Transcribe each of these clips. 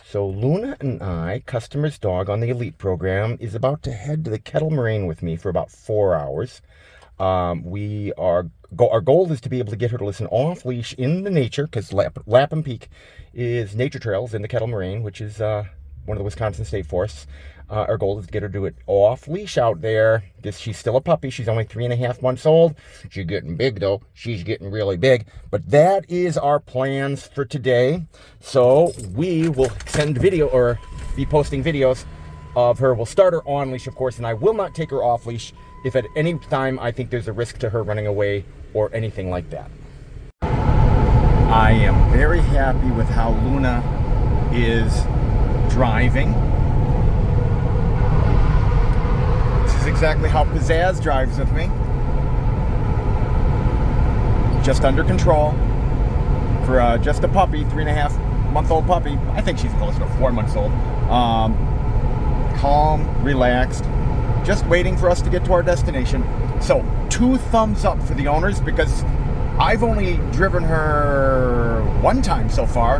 So Luna and I, customer's dog on the Elite program, is about to head to the Kettle Moraine with me for about 4 hours. Our goal is to be able to get her to listen off leash in the nature, because Lapham Peak is nature trails in the Kettle Moraine, which is one of the Wisconsin state forests. Our goal is to get her to do it off leash out there. She's still a puppy. She's only 3.5 months old. She's getting big though. She's getting really big. But that is our plans for today. So we will send video or be posting videos of her. We'll start her on leash, of course, and I will not take her off leash if at any time I think there's a risk to her running away or anything like that. I am very happy with how Luna is driving. This is exactly how Pizzazz drives with me. Just under control for just a puppy, 3.5-month-old puppy. I think she's closer to 4 months old. Calm, relaxed, just waiting for us to get to our destination. So 2 thumbs up for the owners, because I've only driven her 1 time so far,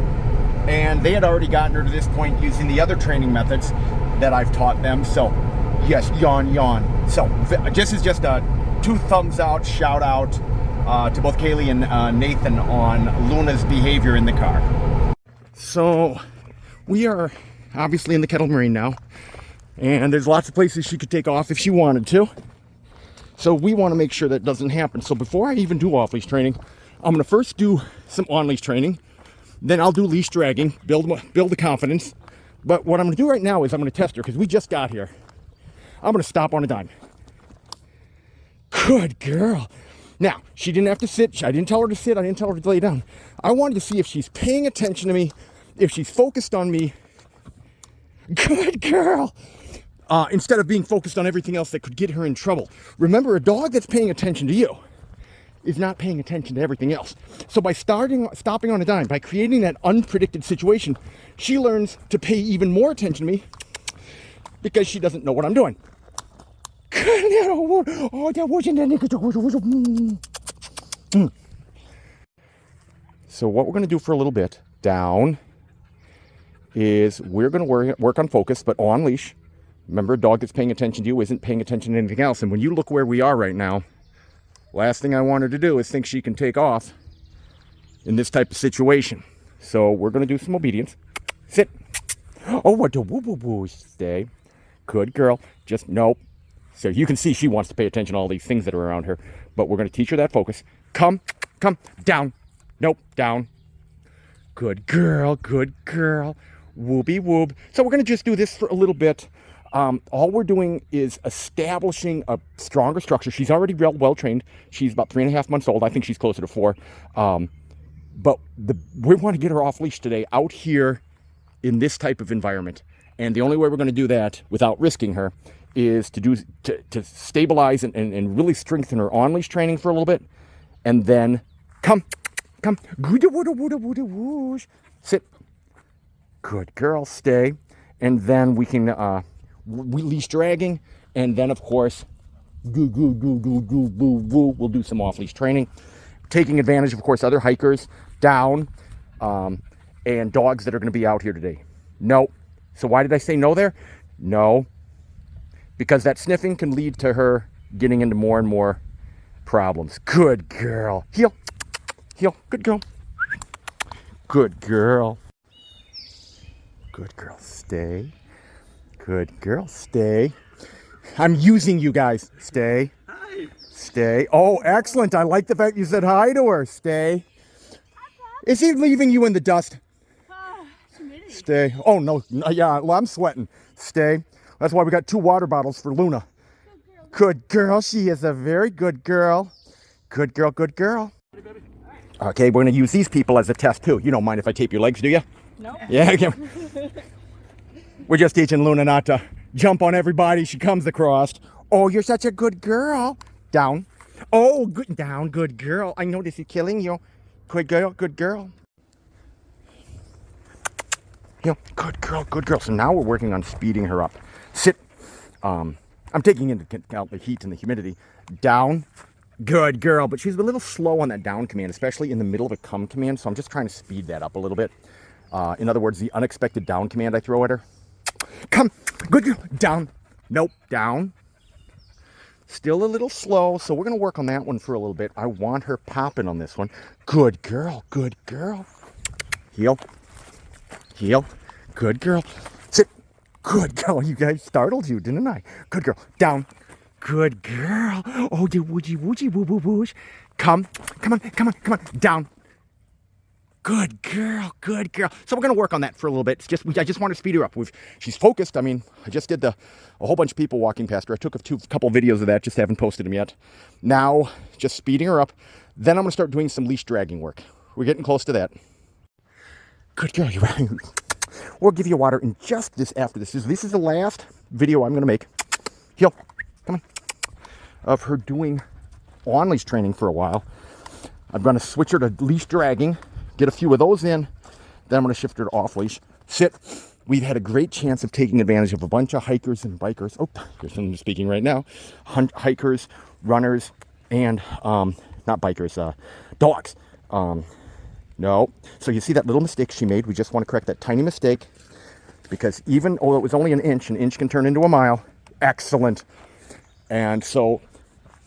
and they had already gotten her to this point using the other training methods that I've taught them. So yes, yawn. So this is just a 2 thumbs out shout out to both Kaylee and Nathan on Luna's behavior in the car. So we are obviously in the Kettle Moraine now, and there's lots of places she could take off if she wanted to. So we want to make sure that doesn't happen. So before I even do off-leash training, I'm going to first do some on-leash training. Then I'll do leash dragging, build the confidence. But what I'm going to do right now is I'm going to test her, because we just got here. I'm going to stop on a dime. Good girl. Now, she didn't have to sit. I didn't tell her to sit. I didn't tell her to lay down. I wanted to see if she's paying attention to me, if she's focused on me. Good girl. Instead of being focused on everything else that could get her in trouble. Remember, a dog that's paying attention to you is not paying attention to everything else. So by stopping on a dime, by creating that unpredicted situation, she learns to pay even more attention to me, because she doesn't know what I'm doing. So what we're going to do for a little bit down is we're going to work on focus, but on leash. Remember, a dog that's paying attention to you isn't paying attention to anything else. And when you look where we are right now, last thing I want her to do is think she can take off in this type of situation. So we're going to do some obedience. Sit. Oh, what the woo-woo-woo. Stay. Good girl. Just nope. So you can see she wants to pay attention to all these things that are around her. But we're going to teach her that focus. Come. Down. Nope. Down. Good girl. Whoopie whoop. So we're going to just do this for a little bit. All we're doing is establishing a stronger structure. She's already well trained. She's about 3.5 months old. I think she's closer to 4. But we want to get her off leash today out here in this type of environment. And the only way we're going to do that without risking her is to stabilize and really strengthen her on leash training for a little bit. And then come. Sit. Good girl. Stay. And then we can leash dragging, and then of course we'll do some off-leash training, taking advantage of course other hikers down and dogs that are going to be out here today. No. So why did I say no there? No, because that sniffing can lead to her getting into more and more problems. Good girl. Heel. Good girl. Good girl. Stay. Good girl. Stay. I'm using you guys. Stay. Hi. Stay. Oh, excellent. I like the fact you said hi to her. Stay. Is he leaving you in the dust? Humidity. Stay. Oh, no. Yeah, well, I'm sweating. Stay. That's why we got 2 water bottles for Luna. Good girl. She is a very good girl. Good girl. Okay, we're going to use these people as a test, too. You don't mind if I tape your legs, do you? No. Yeah. We're just teaching Luna not to jump on everybody she comes across. Oh, you're such a good girl. Down. Oh, good. Down. Good girl. I know this is killing you. Good girl. Good girl. So now we're working on speeding her up. Sit. I'm taking into account the heat and the humidity. Down. Good girl. But she's a little slow on that down command, especially in the middle of a come command. So I'm just trying to speed that up a little bit. In other words, the unexpected down command I throw at her. Come, good girl, down. Nope, down. Still a little slow, so we're going to work on that one for a little bit. I want her popping on this one. Good girl, good girl. Heel, heel, good girl. Sit, good girl. You guys startled you, didn't I? Good girl, down. Good girl. Oh, you woojie, woojie, woo, woo, woosh. Come on, down. Good girl, good girl. So we're going to work on that for a little bit. I just want to speed her up. She's focused. I mean, I just did a whole bunch of people walking past her. I took a couple videos of that, just haven't posted them yet. Now, just speeding her up. Then I'm going to start doing some leash dragging work. We're getting close to that. Good girl, you're right. We'll give you water in just this after this. This is the last video I'm going to make. Heel, come on. Of her doing on leash training for a while. I'm going to switch her to leash dragging. Get a few of those in, then I'm going to shift her to off leash. Sit. We've had a great chance of taking advantage of a bunch of hikers and bikers. Oh, here's someone speaking right now. Hikers, runners, and not bikers, dogs. No. So you see that little mistake she made? We just want to correct that tiny mistake because even, it was only an inch can turn into a mile. Excellent. And so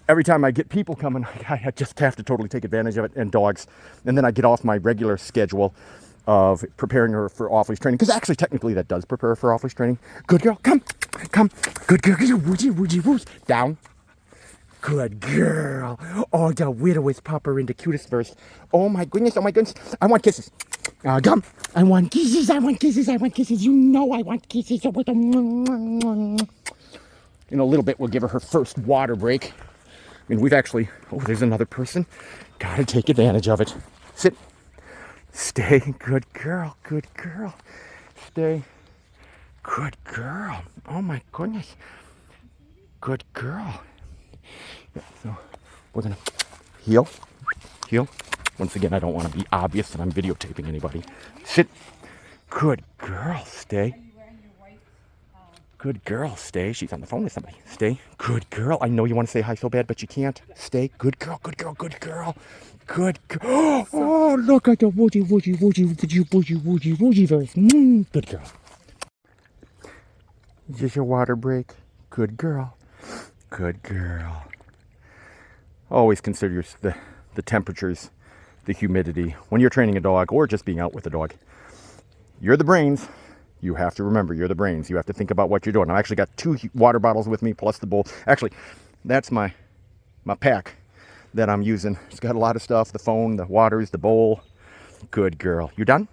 every time I get people coming, I just have to totally take advantage of it, and dogs. And then I get off my regular schedule of preparing her for off-leash training. Because actually, technically, that does prepare her for off-leash training. Good girl, come. Good girl, woojie, woojie, woosh. Down. Good girl. Oh, the widowest popper into cutest verse. Oh my goodness, I want kisses. Come. I want kisses. You know I want kisses. In a little bit, we'll give her first water break. I mean, we've actually, there's another person. Gotta take advantage of it. Sit. Stay. Good girl. Stay. Good girl. Oh my goodness. Good girl. Yeah, so we're gonna heel. Once again, I don't want to be obvious that I'm videotaping anybody. Sit. Good girl. Stay. Good girl, stay. She's on the phone with somebody. Stay. Good girl. I know you want to say hi so bad, but you can't. Stay. Good girl. Good girl. Oh, look at the woojie verse. Good girl. Is this your water break? Good girl. Always consider the temperatures, the humidity. When you're training a dog or just being out with a dog, you're the brains. You have to remember, you're the brains. You have to think about what you're doing. I've actually got 2 water bottles with me, plus the bowl. Actually, that's my pack that I'm using. It's got a lot of stuff, the phone, the waters, the bowl. Good girl. You done?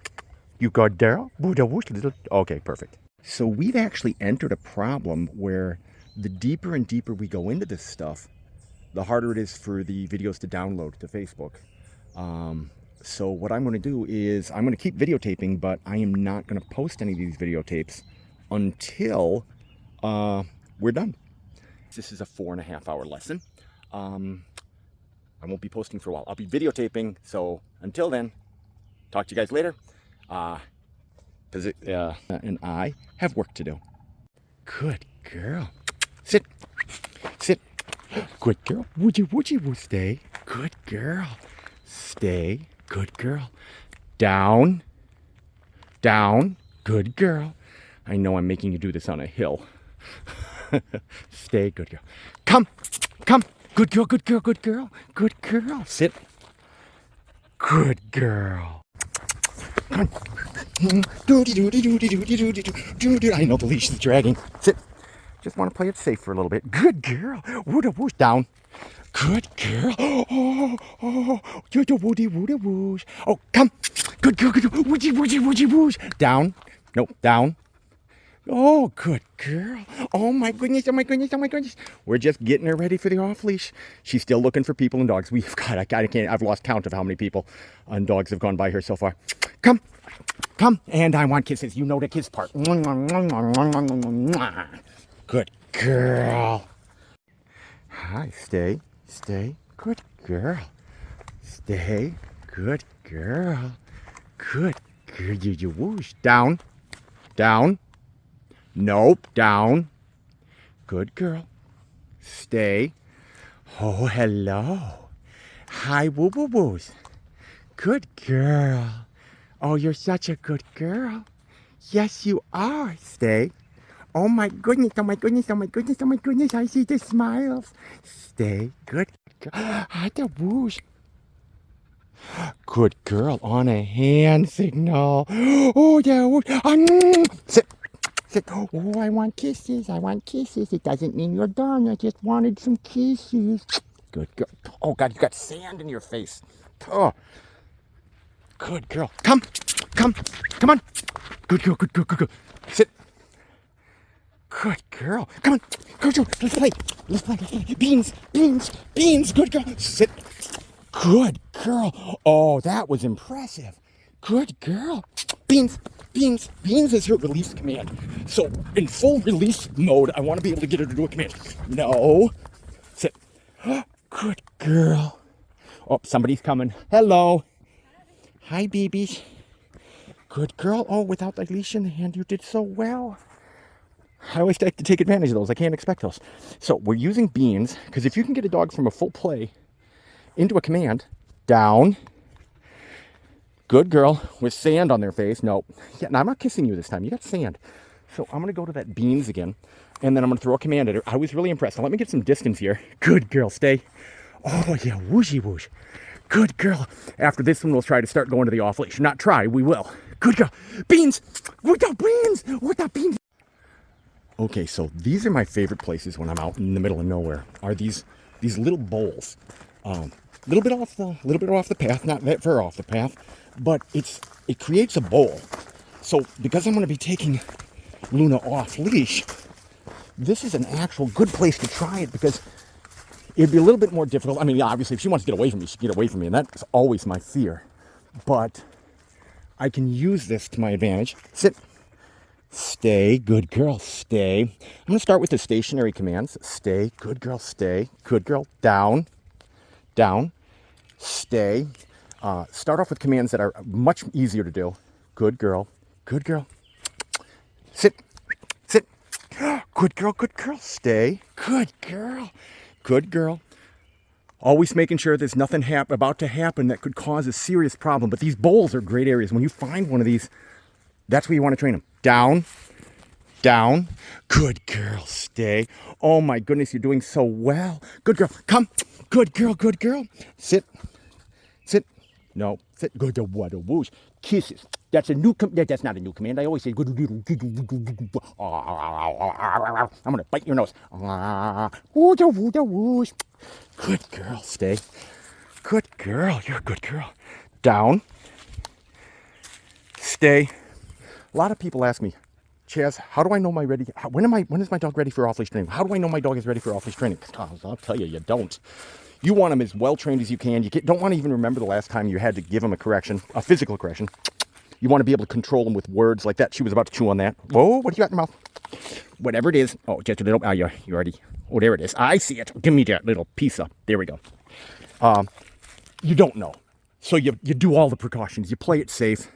You good girl? Okay, perfect. So we've actually entered a problem where the deeper and deeper we go into this stuff, the harder it is for the videos to download to Facebook. So what I'm going to do is I'm going to keep videotaping, but I am not going to post any of these videotapes until we're done. This is a 4.5-hour lesson. I won't be posting for a while. I'll be videotaping. So until then, talk to you guys later. And I have work to do. Good girl. Sit. Good girl. Woojie, stay. Good girl. Stay. Good girl. Down. Good girl. I know I'm making you do this on a hill. Stay. Good girl. Come. Good girl. Sit. Good girl. Come on. I know the leash is dragging. Sit. Just want to play it safe for a little bit. Good girl. Woosh. Down. Good girl. Oh, woody woosh. Oh, come. Good girl. Woojie woosh. Down. Nope, down. Oh, good girl. Oh my goodness. We're just getting her ready for the off leash. She's still looking for people and dogs. I've lost count of how many people and dogs have gone by here so far. Come. And I want kisses. You know the kiss part. Good girl. Hi, stay. Good girl. Stay. Good girl. You whoosh. Down. Nope. Down. Good girl. Stay. Oh, hello. Hi, woo-woo-woos. Good girl. Oh, you're such a good girl. Yes, you are. Stay. Oh my goodness, oh my goodness, oh my goodness, oh my goodness. I see the smiles. Stay. Good girl. Ah, the whoosh. Good girl on a hand signal. Oh, yeah. Whoosh. Sit. Sit. Oh, I want kisses. I want kisses. It doesn't mean you're done. I just wanted some kisses. Good girl. Oh, God, you got sand in your face. Oh. Good girl. Come. Come. Come on. Good girl, good girl, good girl. Sit. Good girl. Come on. Good girl. Let's play. Let's play. Let's play. Beans. Beans. Beans. Good girl. Sit. Good girl. Oh, that was impressive. Good girl. Beans. Beans. Beans is her release command. So in full release mode, I want to be able to get her to do a command. No. Sit. Good girl. Oh, somebody's coming. Hello. Hi, babies. Good girl. Oh, without the leash in the hand, you did so well. I always like to take advantage of those. I can't expect those. So we're using beans, because if you can get a dog from a full play into a command, down, good girl, with sand on their face. No, yeah, no, I'm not kissing you this time. You got sand. So I'm going to go to that beans again, and then I'm going to throw a command at her. I was really impressed. Now let me get some distance here. Good girl, stay. Oh, yeah, whooshy whoosh. Good girl. After this one, we'll try to start going to the off leash. Not try, we will. Good girl. Beans. What the beans? What the beans? Okay, so these are my favorite places when I'm out in the middle of nowhere. Are these little bowls? Little bit off the path, not that far off the path, but it creates a bowl. So because I'm going to be taking Luna off leash, this is an actual good place to try it because it'd be a little bit more difficult. I mean, obviously, if she wants to get away from me, she can get away from me, and that's always my fear. But I can use this to my advantage. Sit. Stay. Good girl. Stay. I'm going to start with the stationary commands. Stay. Good girl. Stay. Good girl. Down. Down. Stay. Start off with commands that are much easier to do. Good girl. Good girl. Sit. Sit. Good girl. Good girl. Stay. Good girl. Good girl. Always making sure there's nothing about to happen that could cause a serious problem. But these bowls are great areas. When you find one of these, that's where you want to train them. Down. Down. Good girl. Stay. Oh my goodness, you're doing so well. Good girl. Come. Good girl. Good girl. Sit. Sit. No. Sit. Good. What a whoosh. Kisses. That's a new command. That's not a new command. I always say, good. I'm going to bite your nose. Whoosh. Good girl. Stay. Good girl. You're a good girl. Down. Stay. A lot of people ask me, Chaz, how do I know when is my dog ready for off leash training? How do I know my dog is ready for off leash training? I'll tell you, you don't. You want them as well trained as you can. You don't want to even remember the last time you had to give them a correction, a physical correction. You want to be able to control them with words like that. She was about to chew on that. Whoa, what do you got in your mouth? Whatever it is. Oh, just a little. Oh, you already. Oh, there it is. I see it. Give me that little piece of. There we go. You don't know. So you do all the precautions. You play it safe.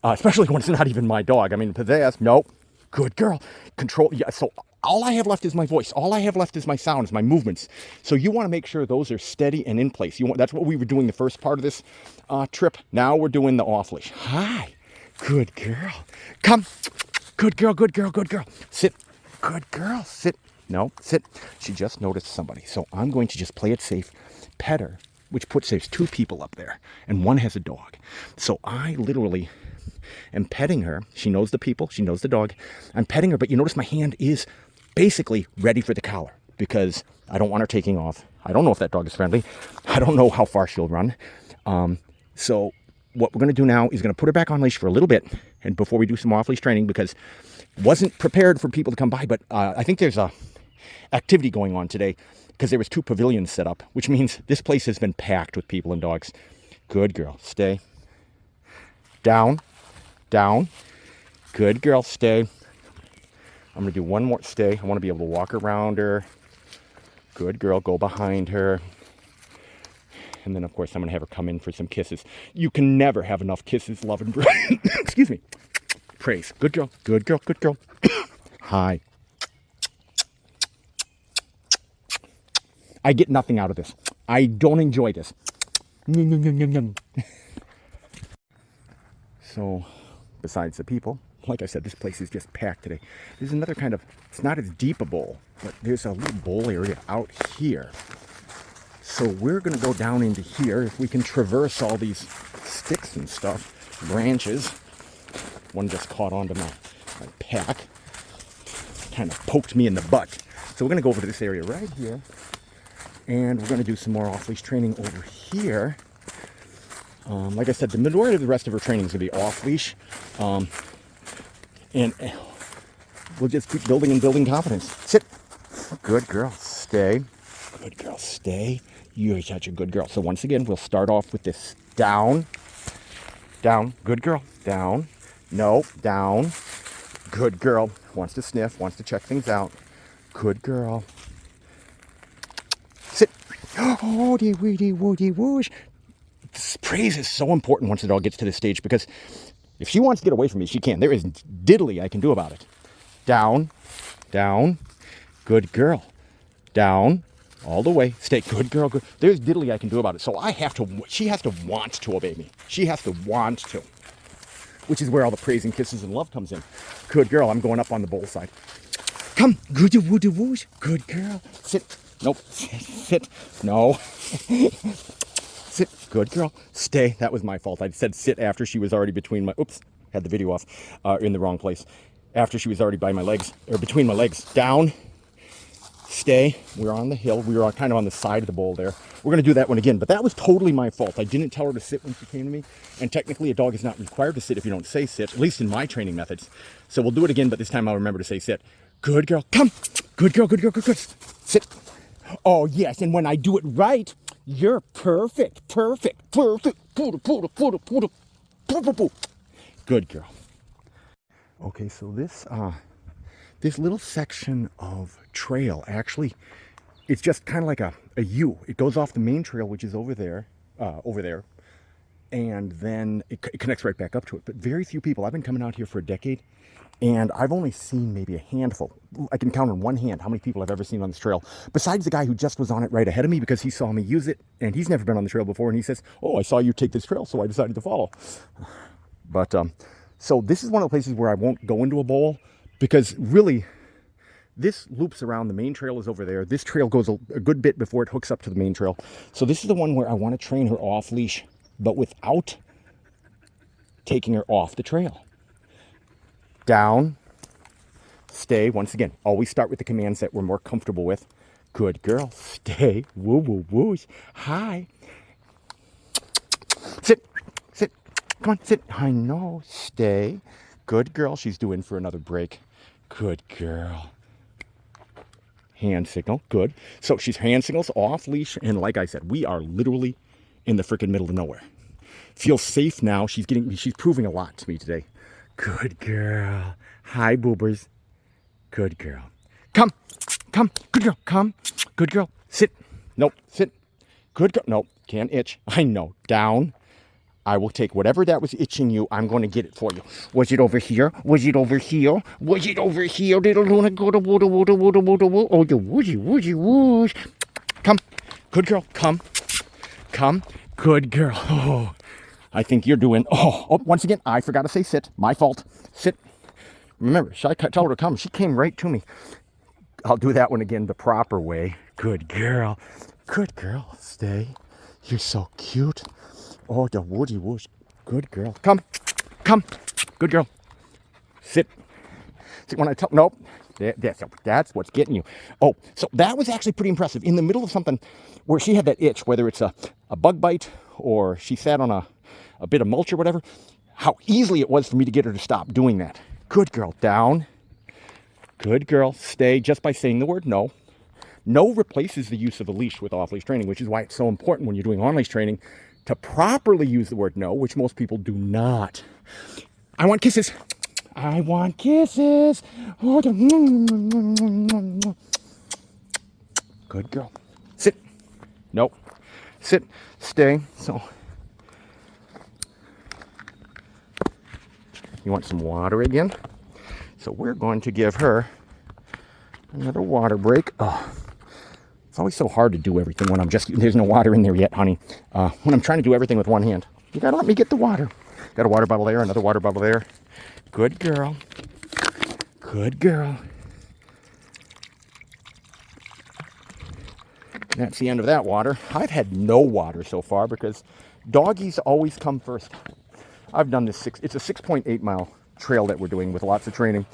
Especially when it's not even my dog. I mean, possess, nope. Good girl. Control. Yeah, so all I have left is my voice. All I have left is my sounds, my movements. So you want to make sure those are steady and in place. That's what we were doing the first part of this trip. Now we're doing the off leash. Hi. Good girl. Come. Good girl, good girl, good girl. Sit. Good girl. Sit. No, sit. She just noticed somebody. So I'm going to just play it safe. Pet her, which there's two people up there, and one has a dog. So I literally am petting her. She knows the people. She knows the dog. I'm petting her, but you notice my hand is basically ready for the collar because I don't want her taking off. I don't know if that dog is friendly. I don't know how far she'll run. So what we're going to do now is going to put her back on leash for a little bit, and before we do some off leash training, because wasn't prepared for people to come by, but I think there's a activity going on today because there was 2 pavilions set up, which means this place has been packed with people and dogs. Good girl. Stay. Down. Down. Good girl. Stay. I'm going to do one more. Stay. I want to be able to walk around her. Good girl. Go behind her. And then, of course, I'm going to have her come in for some kisses. You can never have enough kisses, love, and excuse me. Praise. Good girl. Good girl. Good girl. Hi. I get nothing out of this. I don't enjoy this. So, besides the people, like I said, this place is just packed today. There's another kind of, it's not as deep a bowl, but there's a little bowl area out here. So we're going to go down into here. If we can traverse all these sticks and stuff, branches. One just caught onto my pack. Kind of poked me in the butt. So we're going to go over to this area right here. And we're going to do some more off-leash training over here. Like I said, the majority of the rest of her training is going to be off-leash. And we'll just keep building and building confidence. Sit. Good girl. Stay. Good girl. Stay. You're such a good girl. So once again, we'll start off with this. Down. Down. Good girl. Down. No. Down. Good girl. Wants to sniff. Wants to check things out. Good girl. Sit. Oh, dee wee dee woo dee woosh. This praise is so important once the dog gets to this stage, because if she wants to get away from me, she can. There is diddly I can do about it. Down. Down. Good girl. Down. All the way. Stay. Good girl. Good. There's diddly I can do about it. So I have to, she has to want to obey me. She has to want to. Which is where all the praise and kisses and love comes in. Good girl. I'm going up on the bowl side. Come. Good woosh. Good girl. Sit. Nope. Sit. No. Sit. Good girl. Stay. That was my fault. I said sit after she was already between my, oops, had the video off, in the wrong place. After she was already by my legs, or between my legs. Down. Stay. We're on the hill. We were kind of on the side of the bowl there. We're going to do that one again, but that was totally my fault. I didn't tell her to sit when she came to me, and technically a dog is not required to sit if you don't say sit, at least in my training methods. So we'll do it again, but this time I'll remember to say sit. Good girl. Come. Good girl. Good girl. Good girl. Sit. Oh, yes, and when I do it right, you're perfect. Perfect. Perfect. Good girl. Okay, so this little section of trail, actually, it's just kind of like a U. It goes off the main trail, which is over there, and then it connects right back up to it. But very few people, I've been coming out here for a decade, and I've only seen maybe a handful. I can count on one hand how many people I've ever seen on this trail, besides the guy who just was on it right ahead of me because he saw me use it, and he's never been on the trail before, and he says, oh, I saw you take this trail, so I decided to follow. But, so this is one of the places where I won't go into a bowl, because really, this loops around. The main trail is over there. This trail goes a good bit before it hooks up to the main trail. So this is the one where I want to train her off leash, but without taking her off the trail. Down. Stay. Once again, always start with the commands that we're more comfortable with. Good girl. Stay. Woo, woo, woosh. Hi. Sit. Sit. Come on, sit. I know. Stay. Good girl. She's due in for another break. Good girl. Hand signal. Good. So she's hand signals, off leash, and like I said, we are literally in the freaking middle of nowhere. Feels safe now. She's proving a lot to me today. Good girl. Hi, boobers. Good girl. Come. Come. Good girl. Come. Good girl. Sit. Nope. Sit. Good girl. Nope. Can't itch. I know. Down. I will take whatever that was itching you. I'm going to get it for you. Was it over here? Was it over here? Was it over here? Little Luna, go to woo, woo, woo, woo, woo, woo. Oh, you wooshy, wooshy, woosh. Come. Good girl. Come. Come. Good girl. Oh, I think you're doing... Oh, once again, I forgot to say sit. My fault. Sit. Remember, I told her to come. She came right to me. I'll do that one again the proper way. Good girl. Good girl. Stay. You're so cute. Oh, the woody woosh. Good girl. Come. Come. Good girl. Sit. See, when I tell... Nope. That's what's getting you. Oh, so that was actually pretty impressive. In the middle of something where she had that itch, whether it's a bug bite or she sat on a bit of mulch or whatever, how easily it was for me to get her to stop doing that. Good girl. Down. Good girl. Stay just by saying the word no. No replaces the use of a leash with off-leash training, which is why it's so important when you're doing on-leash training to properly use the word no, which most people do not. I want kisses. I want kisses. Oh, good girl. Sit. Nope. Sit. Stay. So, you want some water again? So we're going to give her another water break. Oh, it's always so hard to do everything when there's no water in there yet, honey. When I'm trying to do everything with one hand. You gotta let me get the water. Got a water bottle there, another water bottle there. Good girl. Good girl. That's the end of that water. I've had no water so far because doggies always come first. I've done this it's a 6.8 mile trail that we're doing with lots of training.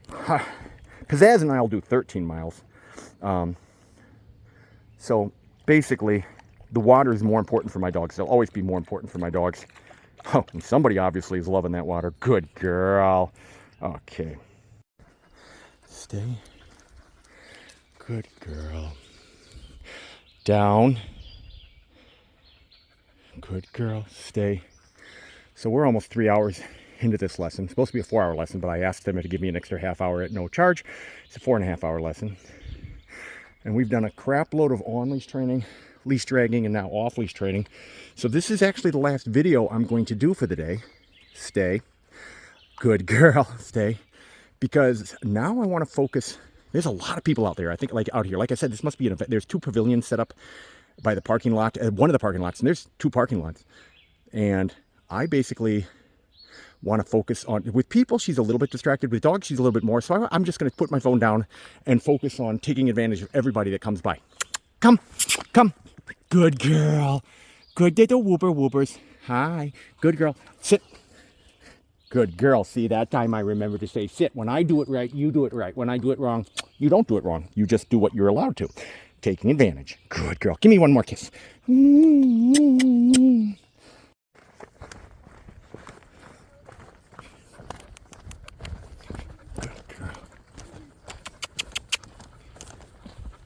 Pizzazz and I'll do 13 miles. So basically, the water is more important for my dogs. They'll always be more important for my dogs. Oh, and somebody obviously is loving that water. Good girl. Okay. Stay. Good girl. Down. Good girl. Stay. So we're almost 3 hours into this lesson. It's supposed to be a 4-hour lesson, but I asked them to give me an extra half hour at no charge. It's a 4.5-hour lesson. And we've done a crap load of on-leash training, leash dragging, and now off-leash training. So this is actually the last video I'm going to do for the day. Stay. Good girl. Stay. Because now I want to focus. There's a lot of people out there. I think, like out here, like I said, this must be an event. There's 2 pavilions set up by the parking lot, one of the parking lots, and there's 2 parking lots. And I basically want to focus on, with people, she's a little bit distracted. With dogs, she's a little bit more. So I'm just going to put my phone down and focus on taking advantage of everybody that comes by. Come, come. Good girl. Good little whooper whoopers. Hi. Good girl. Sit. Good girl. See, that time I remember to say sit. When I do it right, you do it right. When I do it wrong, you don't do it wrong. You just do what you're allowed to. Taking advantage. Good girl. Give me one more kiss.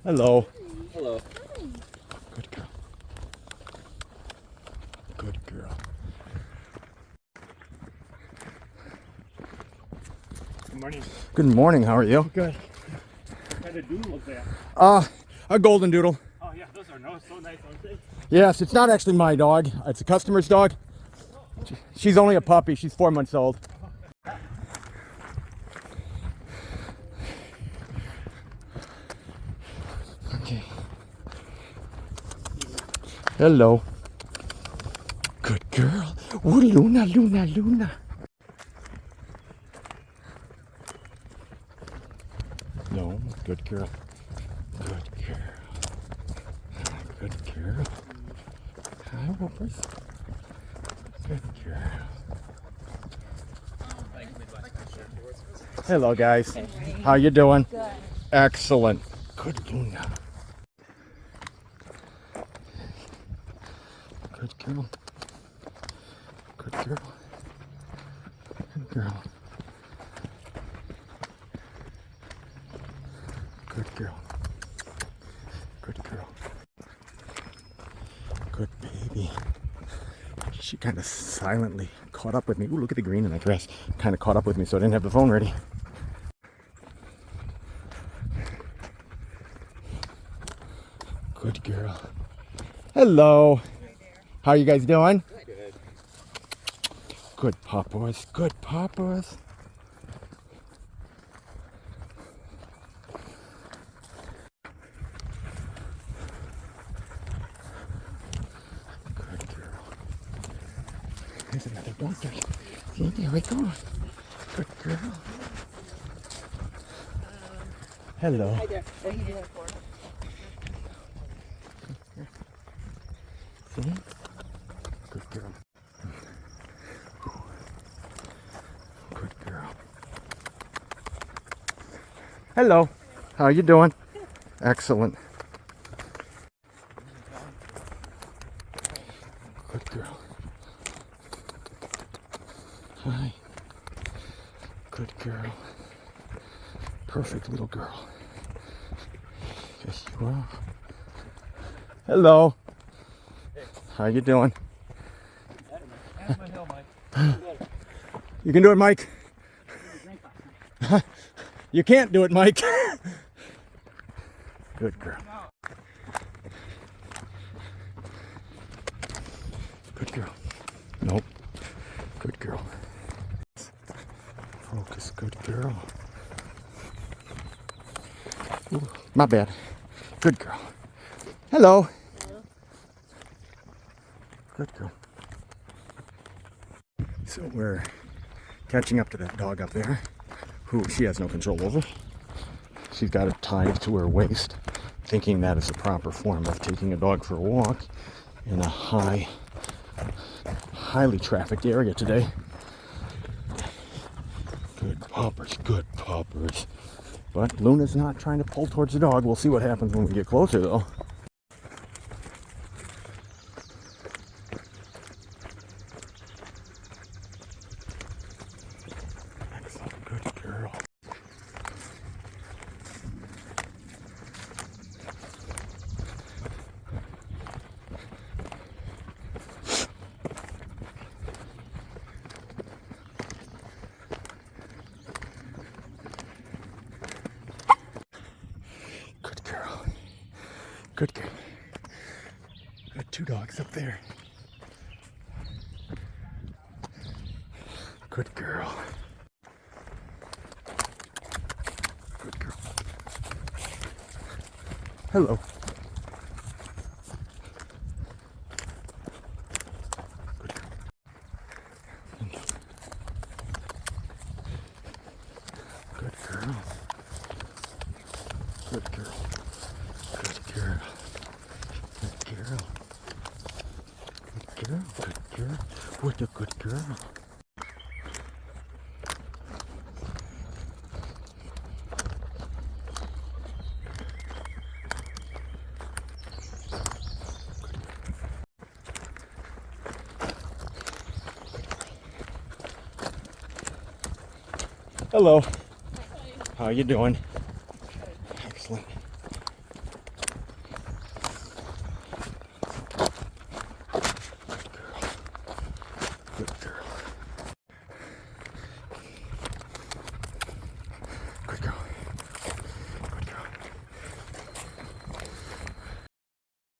Hello. Hello. Good girl. Good girl. Good morning. Good morning. How are you? Good. What kind of doodle was that? A golden doodle. Oh yeah, those are so nice, aren't they? Yes, it's not actually my dog. It's a customer's dog. She's only a puppy. She's 4 months old. Okay. Hello. Good girl. Oh, Luna, Luna, Luna. No, good girl. Good girl. Good girl. Hi, Whoopers. Good girl. Hello, guys. How you doing? Good. Excellent. Good Luna. Good girl. Good girl. Good girl. Good girl. Good girl. Good baby. She kind of silently caught up with me. Ooh, look at the green in that dress. Kind of caught up with me, so I didn't have the phone ready. Good girl. Hello. How are you guys doing? Good. Good papas. Good papas. Good girl. There's another dog there. See, there we go. Good girl. Hello. Hi there. What are you doing for? See? Good girl. Good girl. Hello. How you doing? Excellent. Good girl. Hi. Good girl. Perfect little girl. Yes, you are. Hello. How you doing? You can do it, Mike. You can't do it, Mike. Good girl. Good girl. Nope. Good girl. Focus, good girl. Ooh, my bad. Good girl. Hello. Good girl. So we're catching up to that dog up there, who she has no control over. She's got it tied to her waist, thinking that is the proper form of taking a dog for a walk in a highly trafficked area today. Good puppers, good puppers. But Luna's not trying to pull towards the dog. We'll see what happens when we get closer, though. Excellent, good girl. Good girl. Good girl. Got two dogs up there. Good girl. Good girl. Hello. Good girl. Good girl. Good girl. Good girl. Good girl. Good girl. Good girl. What a good girl. Hello. How you doing?